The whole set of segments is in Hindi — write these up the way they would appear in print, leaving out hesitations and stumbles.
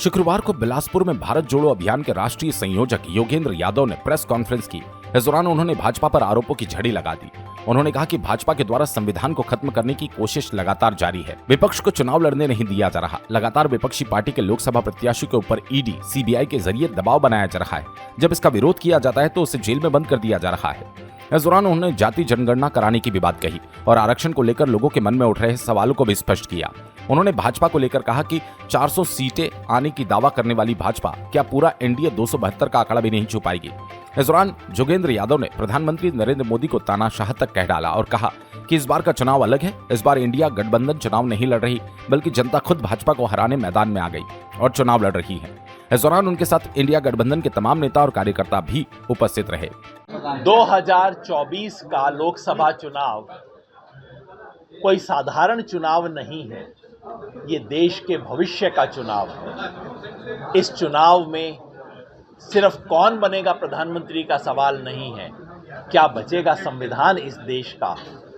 शुक्रवार को बिलासपुर में भारत जोड़ो अभियान के राष्ट्रीय संयोजक योगेंद्र यादव ने प्रेस कॉन्फ्रेंस की। इस दौरान उन्होंने भाजपा पर आरोपों की झड़ी लगा दी। उन्होंने कहा कि भाजपा के द्वारा संविधान को खत्म करने की कोशिश लगातार जारी है। विपक्ष को चुनाव लड़ने नहीं दिया जा रहा। लगातार विपक्षी पार्टी के लोकसभा प्रत्याशी के ऊपर ईडी, सीबीआई के जरिए दबाव बनाया जा रहा है। जब इसका विरोध किया जाता है तो उसे जेल में बंद कर दिया जा रहा है। इस दौरान उन्होंने जाति जनगणना कराने की भी बात कही और आरक्षण को लेकर लोगों के मन में उठ रहे सवालों को भी स्पष्ट किया। उन्होंने भाजपा को लेकर कहा कि 400 सीटें आने की दावा करने वाली भाजपा क्या पूरा एनडीए 272 का आंकड़ा भी नहीं छू पाएगी। इस दौरान योगेंद्र यादव ने प्रधानमंत्री नरेंद्र मोदी को तानाशाह तक कह डाला और कहा कि इस बार का चुनाव अलग है। इस बार इंडिया गठबंधन चुनाव नहीं लड़ रही, बल्कि जनता खुद भाजपा को हराने मैदान में आ गई और चुनाव लड़ रही है। इस दौरान उनके साथ इंडिया गठबंधन के तमाम नेता और कार्यकर्ता भी उपस्थित रहे। 2024 का लोकसभा चुनाव कोई साधारण चुनाव नहीं है, ये देश के भविष्य का चुनाव है। इस चुनाव में सिर्फ कौन बनेगा प्रधानमंत्री का सवाल नहीं है, क्या बचेगा संविधान इस देश का,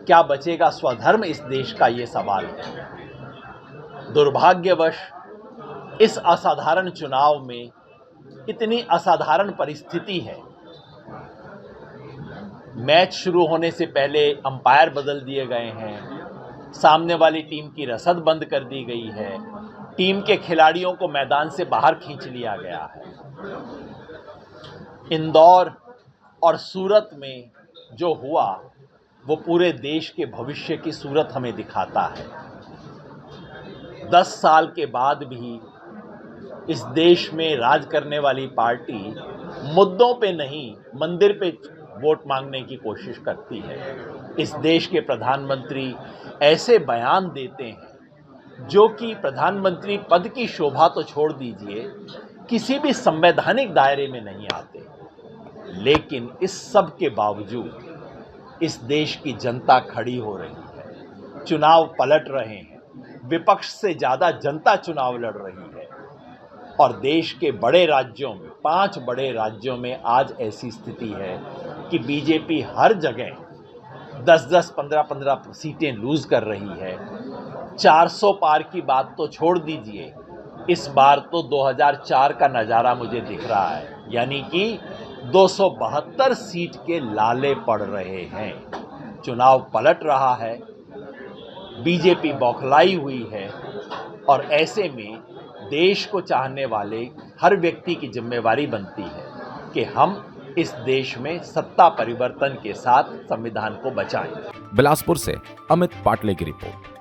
क्या बचेगा स्वधर्म इस देश का, ये सवाल है। दुर्भाग्यवश इस असाधारण चुनाव में इतनी असाधारण परिस्थिति है। मैच शुरू होने से पहले अंपायर बदल दिए गए हैं, सामने वाली टीम की रसद बंद कर दी गई है, टीम के खिलाड़ियों को मैदान से बाहर खींच लिया गया है। इंदौर और सूरत में जो हुआ वो पूरे देश के भविष्य की सूरत हमें दिखाता है। 10 साल के बाद भी इस देश में राज करने वाली पार्टी मुद्दों पे नहीं, मंदिर पे वोट मांगने की कोशिश करती है। इस देश के प्रधानमंत्री ऐसे बयान देते हैं जो कि प्रधानमंत्री पद की शोभा तो छोड़ दीजिए, किसी भी संवैधानिक दायरे में नहीं आते। लेकिन इस सब के बावजूद इस देश की जनता खड़ी हो रही है, चुनाव पलट रहे हैं, विपक्ष से ज़्यादा जनता चुनाव लड़ रही है। और देश के बड़े राज्यों में, 5 बड़े राज्यों में आज ऐसी स्थिति है कि बीजेपी हर जगह 10-10, 15-15 सीटें लूज कर रही है। 400 पार की बात तो छोड़ दीजिए, इस बार तो 2004 का नज़ारा मुझे दिख रहा है, यानी कि 272 सीट के लाले पड़ रहे हैं। चुनाव पलट रहा है, बीजेपी बौखलाई हुई है और ऐसे में देश को चाहने वाले हर व्यक्ति की जिम्मेवारी बनती है कि हम इस देश में सत्ता परिवर्तन के साथ संविधान को बचाएं। बिलासपुर से अमित पाटले की रिपोर्ट।